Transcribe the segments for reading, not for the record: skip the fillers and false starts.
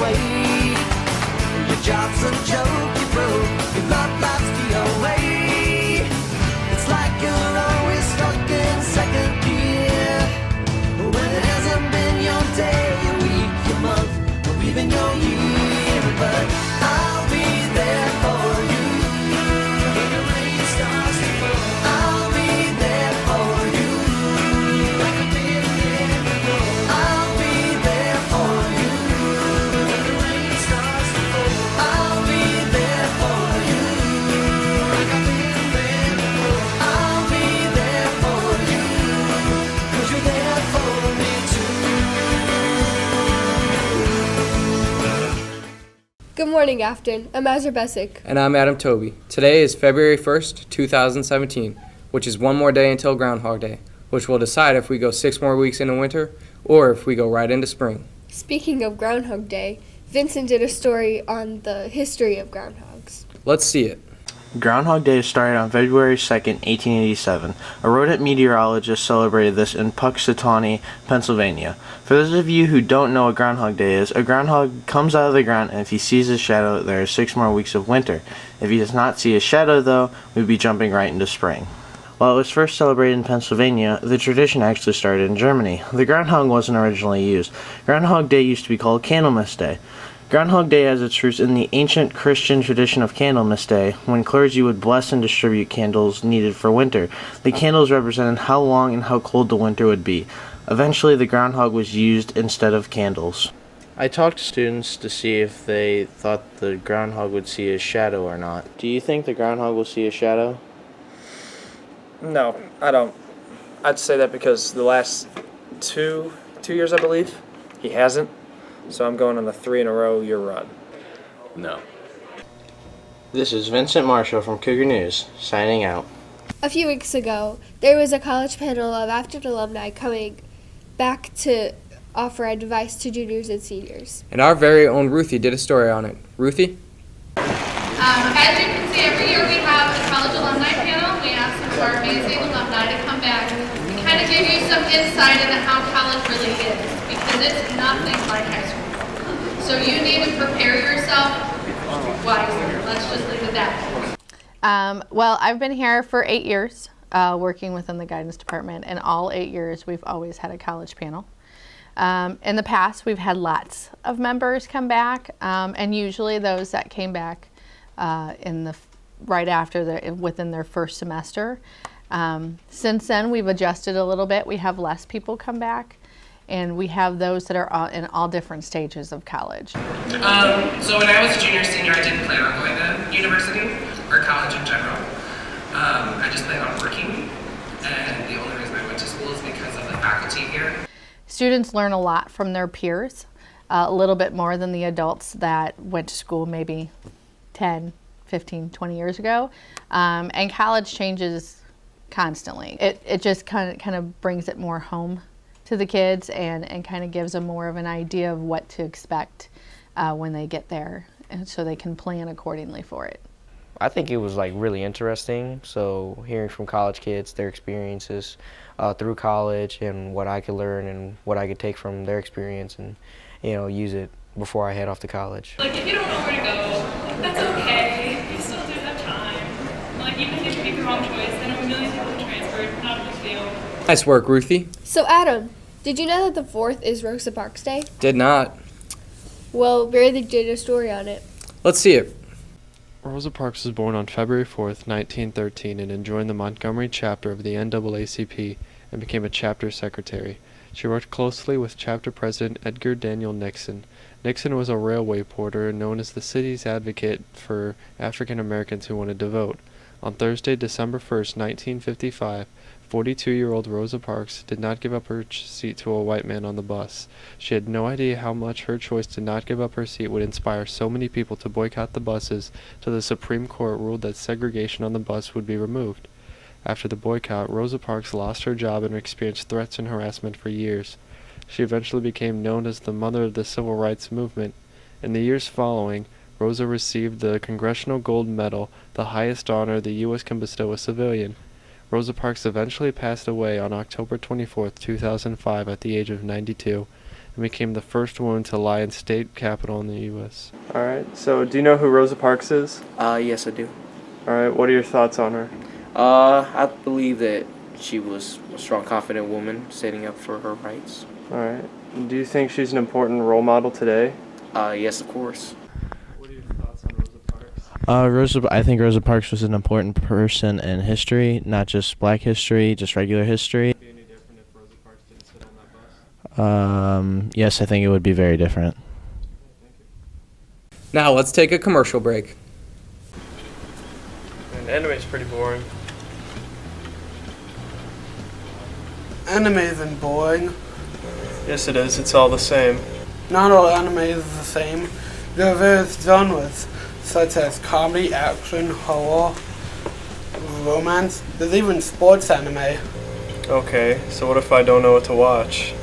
away. Your job's a joke, you broke, your love life's the away. It's like you're always stuck in second gear, when it hasn't been your day, your week, your month, or even your year. But I'll be there for you when the rain starts to fall. I'll be there for you like I've been there before. I'll be there for you when the rain starts to fall. I'll be there for you like I've been there before. I'll be there for you 'cause you're there for me too. Good morning, Afton. I'm Azra Bessick. And I'm Adam Toby. Today is February 1st, 2017, which is one more day until Groundhog Day, which will decide if we go 6 more weeks into winter or if we go right into spring. Speaking of Groundhog Day, Vincent did a story on the history of groundhogs. Let's see it. Groundhog Day started on February 2nd, 1887. A rodent meteorologist celebrated this in Puxatawney, Pennsylvania. For those of you who don't know what Groundhog Day is, a groundhog comes out of the ground, and if he sees a shadow, there are 6 more weeks of winter. If he does not see a shadow, though, we'd be jumping right into spring. While it was first celebrated in Pennsylvania, the tradition actually started in Germany. The groundhog wasn't originally used. Groundhog Day used to be called Candlemas Day. Groundhog Day has its roots in the ancient Christian tradition of Candlemas Day, when clergy would bless and distribute candles needed for winter. The candles represented how long and how cold the winter would be. Eventually, the groundhog was used instead of candles. I talked to students to see if they thought the groundhog would see a shadow or not. Do you think the groundhog will see a shadow? No, I don't. I'd say that because the last two years, I believe, he hasn't. So I'm going on the 3 in a row year run. No. This is Vincent Marshall from Cougar News, signing out. A few weeks ago, there was a college panel of Afton alumni coming back to offer advice to juniors and seniors. And our very own Ruthie did a story on it. Ruthie? As you can see, every year we have a college alumni panel. We ask some of our amazing alumni to come back and kind of give you some insight into how college really is, because it's nothing like high school. So you need to prepare yourself wisely. Let's just leave it at that. Well, I've been here for 8 years, working within the guidance department, and all 8 years we've always had a college panel. In the past, we've had lots of members come back, and usually those that came back right after within their first semester. Since then, we've adjusted a little bit. We have less people come back, and we have those that are in all different stages of college. So when I was a junior, senior, I didn't plan on going to university or college in general. I just planned on working, and the only reason I went to school is because of the faculty here. Students learn a lot from their peers, a little bit more than the adults that went to school maybe 10, 15, 20 years ago. And college changes constantly. It just kind of brings it more home to the kids and kind of gives them more of an idea of what to expect when they get there, and so they can plan accordingly for it. I think it was really interesting. So hearing from college kids, their experiences through college, and what I could learn and what I could take from their experience, and use it before I head off to college. If you don't know where to go, that's okay. You still do have time. Even if you make the wrong choice, I know a million people have transferred. Not a big deal. Nice work, Ruthie. So, Adam, did you know that the 4th is Rosa Parks Day? Did not. Well, Barry did a story on it. Let's see it. Rosa Parks was born on February 4th, 1913, and joined the Montgomery chapter of the NAACP and became a chapter secretary. She worked closely with chapter president Edgar Daniel Nixon. Nixon was a railway porter known as the city's advocate for African Americans who wanted to vote. On Thursday, December 1st, 1955, 42-year-old Rosa Parks did not give up her seat to a white man on the bus. She had no idea how much her choice to not give up her seat would inspire so many people to boycott the buses till the Supreme Court ruled that segregation on the bus would be removed. After the boycott, Rosa Parks lost her job and experienced threats and harassment for years. She eventually became known as the mother of the civil rights movement. In the years following, Rosa received the Congressional Gold Medal, the highest honor the U.S. can bestow a civilian. Rosa Parks eventually passed away on October 24, 2005 at the age of 92, and became the first woman to lie in state capitol in the U.S. All right. So, do you know who Rosa Parks is? Yes, I do. All right. What are your thoughts on her? I believe that she was a strong, confident woman standing up for her rights. All right. Do you think she's an important role model today? Yes, of course. What are your thoughts on Rosa Parks? I think Rosa Parks was an important person in history, not just black history, just regular history. Would it be any different if Rosa Parks didn't sit on that bus? Yes, I think it would be very different. Now let's take a commercial break. And anime's pretty boring. Anime isn't boring. Yes, it is. It's all the same. Not all anime is the same. There are various genres, such as comedy, action, horror, romance. There's even sports anime. Okay, so what if I don't know what to watch?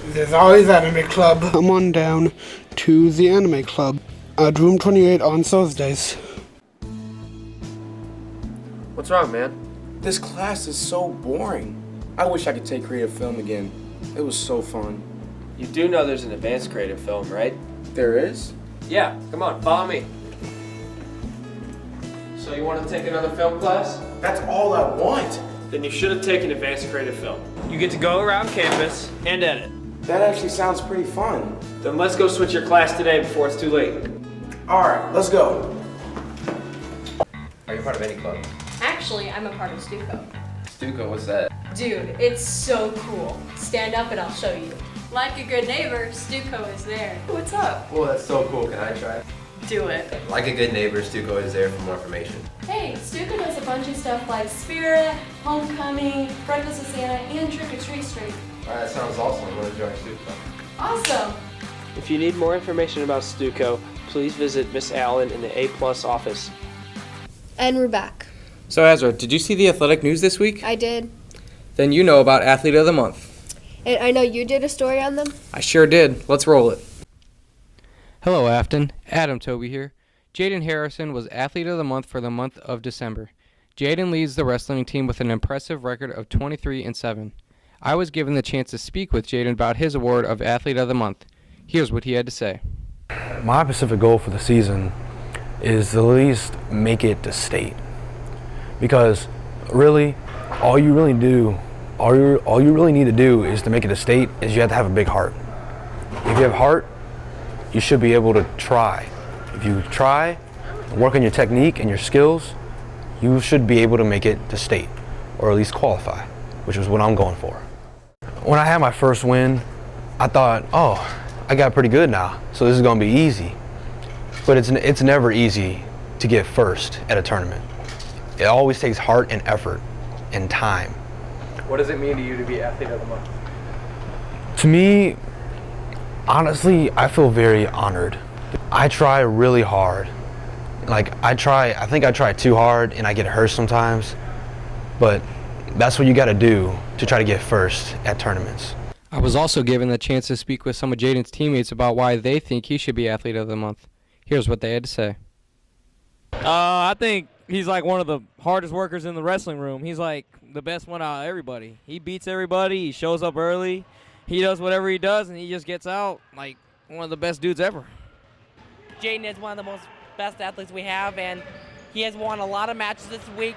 There's always Anime Club. Come on down to the Anime Club at Room 28 on Thursdays. What's wrong, man? This class is so boring. I wish I could take creative film again. It was so fun. You do know there's an advanced creative film, right? There is? Yeah, come on, follow me. So you want to take another film class? That's all I want. Then you should have taken advanced creative film. You get to go around campus and edit. That actually sounds pretty fun. Then let's go switch your class today before it's too late. Alright, let's go. Are you part of any club? Actually, I'm a part of Stuco. Stuco, what's that? Dude, it's so cool. Stand up and I'll show you. Like a good neighbor, Stuco is there. What's up? Oh, that's so cool. Can I try? Do it. Like a good neighbor, Stuco is there for more information. Hey, Stuco does a bunch of stuff like Spirit, Homecoming, Breakfast with Santa, and Trick or Treat Street. Alright, that sounds awesome. I'm gonna join Stuco. Awesome. If you need more information about Stuco, please visit Miss Allen in the A+ office. And we're back. So Ezra, did you see the athletic news this week? I did. Then you know about Athlete of the Month. And I know you did a story on them. I sure did. Let's roll it. Hello, Afton. Adam Toby here. Jaden Harrison was Athlete of the Month for the month of December. Jaden leads the wrestling team with an impressive record of 23-7. I was given the chance to speak with Jaden about his award of Athlete of the Month. Here's what he had to say. My specific goal for the season is to at least make it to state. Because really, all you really need to do is to make it to state is you have to have a big heart. If you have heart, you should be able to try. If you try, work on your technique and your skills, you should be able to make it to state, or at least qualify, which is what I'm going for. When I had my first win, I thought, oh, I got pretty good now, so this is gonna be easy. But it's never easy to get first at a tournament. It always takes heart and effort and time. What does it mean to you to be Athlete of the Month? To me, honestly, I feel very honored. I try really hard. I think I try too hard and I get hurt sometimes, but that's what you gotta do to try to get first at tournaments. I was also given the chance to speak with some of Jaden's teammates about why they think he should be Athlete of the Month. Here's what they had to say. I think he's like one of the hardest workers in the wrestling room. He's like the best one out of everybody. He beats everybody. He shows up early. He does whatever he does, and he just gets out like one of the best dudes ever. Jaden is one of the best athletes we have, and he has won a lot of matches this week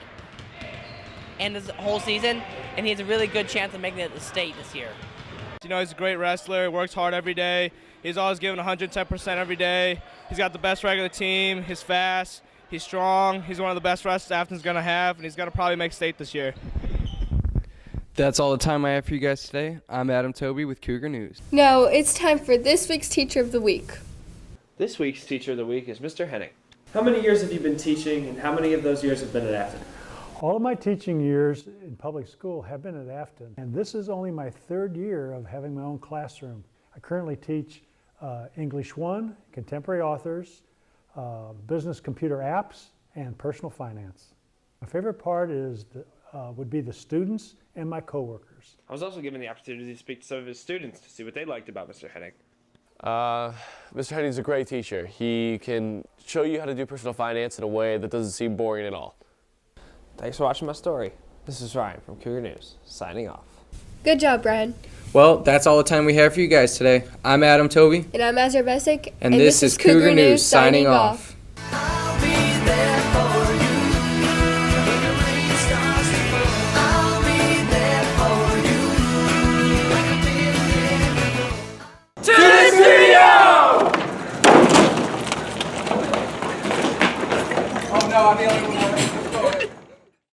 and this whole season, and he has a really good chance of making it to state this year. You know, he's a great wrestler, works hard every day. He's always giving 110% every day. He's got the best regular team. He's fast. He's strong. He's one of the best wrestlers Afton's going to have, and he's going to probably make state this year. That's all the time I have for you guys today. I'm Adam Toby with Cougar News. Now it's time for this week's Teacher of the Week. This week's Teacher of the Week is Mr. Henning. How many years have you been teaching, and how many of those years have been at Afton? All of my teaching years in public school have been at Afton, and this is only my third year of having my own classroom. I currently teach English 1, contemporary authors, business computer apps, and personal finance. My favorite part would be the students and my coworkers. I was also given the opportunity to speak to some of his students to see what they liked about Mr. Henning. Mr. Henning's a great teacher. He can show you how to do personal finance in a way that doesn't seem boring at all. Thanks for watching my story. This is Ryan from Cougar News, signing off. Good job, Brian. Well, that's all the time we have for you guys today. I'm Adam Toby. And I'm Azra Bessick. And this is Cougar News signing off.